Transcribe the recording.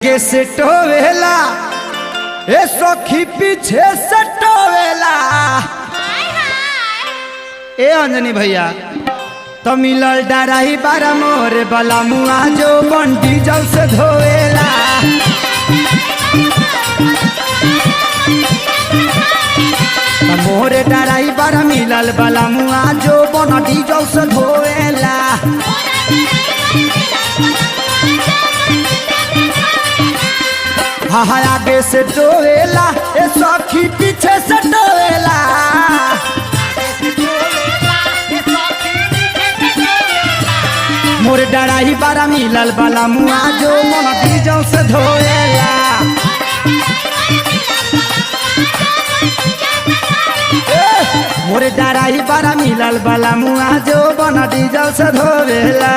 आगे से टोवेला ए सखी पीछे से टोवेला। ए अंजनी भैया तो मिलल डराई बारा मोरे बला मुआ जो बन डीजल से धोवेला। मोरे डराई बारा मिलल बला मुआ जो बन डीजल से धोवेला। हाँ आगे से टोवेला ए सखी पीछे से टोवेला। मोर डराई बारा मिलल बाला मुआ जो मन डीजल से धोवेला। मोर डराई बारा मिलल बाला मुआ जो मन डीजल से धोवेला।